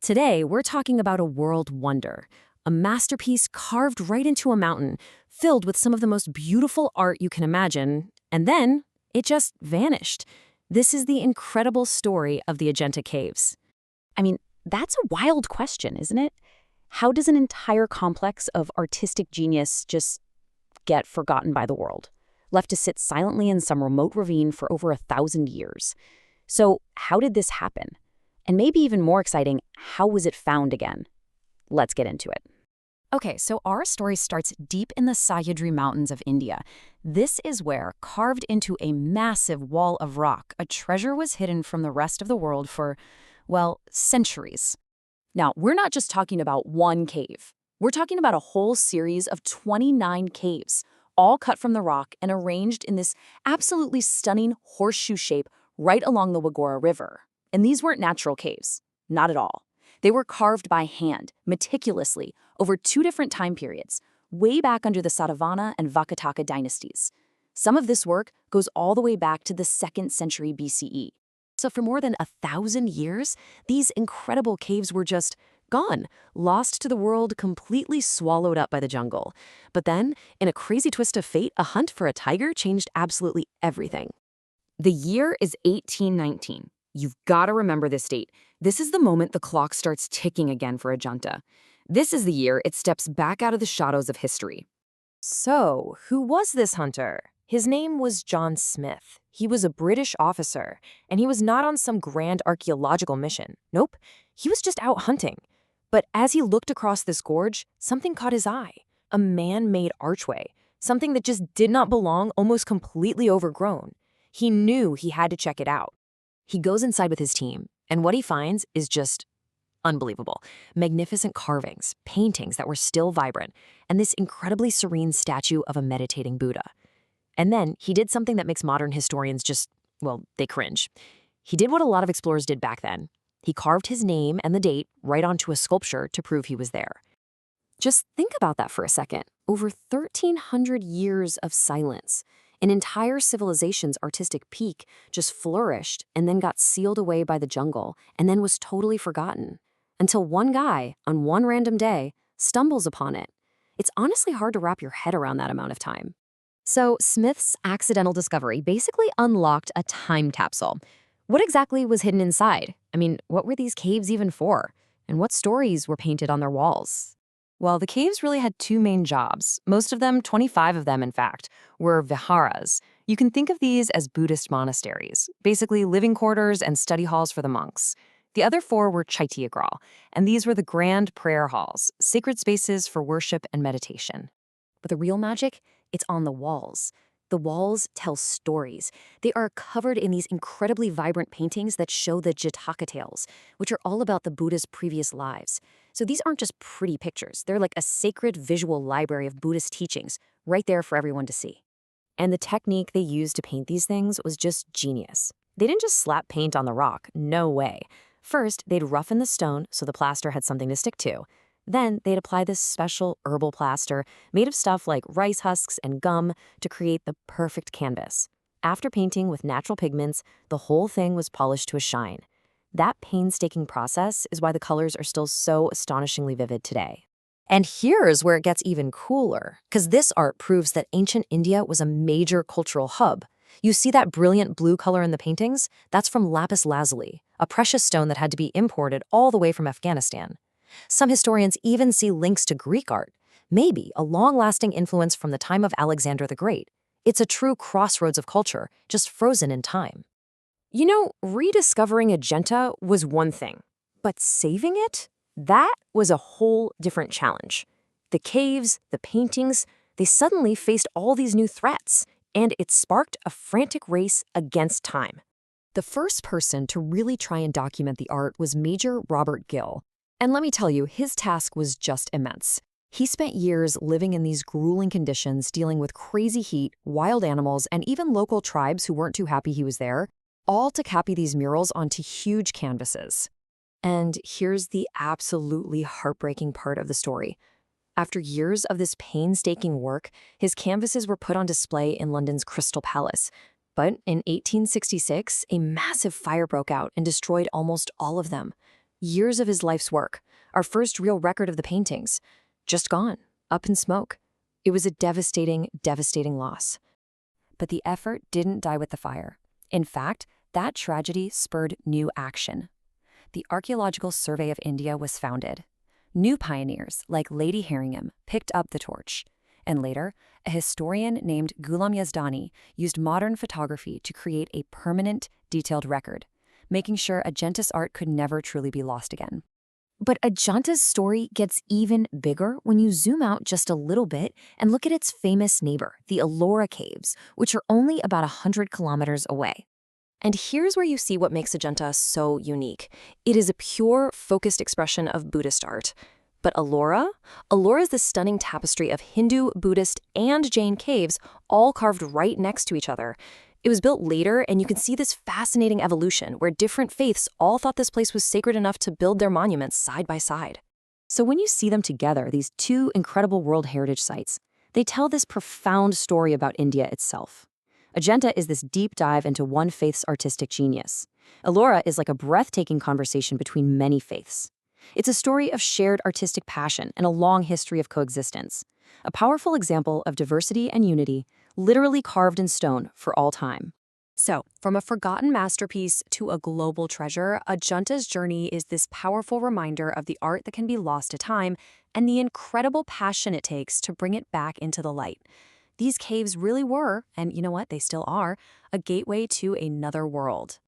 Today, we're talking about a world wonder, a masterpiece carved right into a mountain, filled with some of the most beautiful art you can imagine, and then it just vanished. This is the incredible story of the Ajanta Caves. I mean, that's a wild question, isn't it? How does an entire complex of artistic genius just get forgotten by the world, left to sit silently in some remote ravine for over 1,000 years? So how did this happen? And maybe even more exciting, how was it found again? Let's get into it. Okay, so our story starts deep in the Sahyadri Mountains of India. This is where, carved into a massive wall of rock, a treasure was hidden from the rest of the world for, well, centuries. Now, we're not just talking about one cave. We're talking about a whole series of 29 caves, all cut from the rock and arranged in this absolutely stunning horseshoe shape right along the Wagora River. And these weren't natural caves, not at all. They were carved by hand, meticulously, over 2 different time periods, way back under the Satavahana and Vakataka dynasties. Some of this work goes all the way back to the 2nd century BCE. So for more than 1,000 years, these incredible caves were just gone, lost to the world, completely swallowed up by the jungle. But then, in a crazy twist of fate, a hunt for a tiger changed absolutely everything. The year is 1819. You've got to remember this date. This is the moment the clock starts ticking again for Ajanta. This is the year it steps back out of the shadows of history. So, who was this hunter? His name was John Smith. He was a British officer, and he was not on some grand archaeological mission. Nope, he was just out hunting. But as he looked across this gorge, something caught his eye. A man-made archway, something that just did not belong, almost completely overgrown. He knew he had to check it out. He goes inside with his team, and what he finds is just unbelievable. Magnificent carvings, paintings that were still vibrant, and this incredibly serene statue of a meditating Buddha. And then he did something that makes modern historians just, well, they cringe. He did what a lot of explorers did back then. He carved his name and the date right onto a sculpture to prove he was there. Just think about that for a second. Over 1,300 years of silence. An entire civilization's artistic peak just flourished and then got sealed away by the jungle and then was totally forgotten. Until one guy, on one random day, stumbles upon it. It's honestly hard to wrap your head around that amount of time. So Smith's accidental discovery basically unlocked a time capsule. What exactly was hidden inside? I mean, what were these caves even for? And what stories were painted on their walls? Well, the caves really had 2 main jobs. Most of them, 25 of them in fact, were viharas. You can think of these as Buddhist monasteries, basically living quarters and study halls for the monks. The other 4 were chaityagraha, and these were the grand prayer halls, sacred spaces for worship and meditation. But the real magic? It's on the walls. The walls tell stories. They are covered in these incredibly vibrant paintings that show the Jataka tales, which are all about the Buddha's previous lives. So these aren't just pretty pictures. They're like a sacred visual library of Buddhist teachings, right there for everyone to see. And the technique they used to paint these things was just genius. They didn't just slap paint on the rock, no way. First, they'd roughen the stone so the plaster had something to stick to. Then they'd apply this special herbal plaster made of stuff like rice husks and gum to create the perfect canvas. After painting with natural pigments, the whole thing was polished to a shine. That painstaking process is why the colors are still so astonishingly vivid today. And here's where it gets even cooler, because this art proves that ancient India was a major cultural hub. You see that brilliant blue color in the paintings? That's from lapis lazuli, a precious stone that had to be imported all the way from Afghanistan. Some historians even see links to Greek art, maybe a long-lasting influence from the time of Alexander the Great. It's a true crossroads of culture, just frozen in time. You know, rediscovering Ajanta was one thing, but saving it? That was a whole different challenge. The caves, the paintings, they suddenly faced all these new threats, and it sparked a frantic race against time. The first person to really try and document the art was Major Robert Gill. And let me tell you, his task was just immense. He spent years living in these grueling conditions, dealing with crazy heat, wild animals, and even local tribes who weren't too happy he was there, all to copy these murals onto huge canvases. And here's the absolutely heartbreaking part of the story. After years of this painstaking work, his canvases were put on display in London's Crystal Palace. But in 1866, a massive fire broke out and destroyed almost all of them. Years of his life's work, our first real record of the paintings, just gone, up in smoke. It was a devastating, devastating loss. But the effort didn't die with the fire. In fact, that tragedy spurred new action. The Archaeological Survey of India was founded. New pioneers like Lady Herringham picked up the torch. And later, a historian named Ghulam Yazdani used modern photography to create a permanent, detailed record, making sure Ajanta's art could never truly be lost again. But Ajanta's story gets even bigger when you zoom out just a little bit and look at its famous neighbor, the Ellora Caves, which are only about 100 kilometers away. And here's where you see what makes Ajanta so unique. It is a pure, focused expression of Buddhist art. But Ellora? Ellora is the stunning tapestry of Hindu, Buddhist, and Jain caves, all carved right next to each other. It was built later, and you can see this fascinating evolution where different faiths all thought this place was sacred enough to build their monuments side by side. So when you see them together, these two incredible World Heritage sites, they tell this profound story about India itself. Ajanta is this deep dive into one faith's artistic genius. Ellora is like a breathtaking conversation between many faiths. It's a story of shared artistic passion and a long history of coexistence. A powerful example of diversity and unity, literally carved in stone for all time. So, from a forgotten masterpiece to a global treasure, Ajanta's journey is this powerful reminder of the art that can be lost to time and the incredible passion it takes to bring it back into the light. These caves really were, and you know what, they still are, a gateway to another world.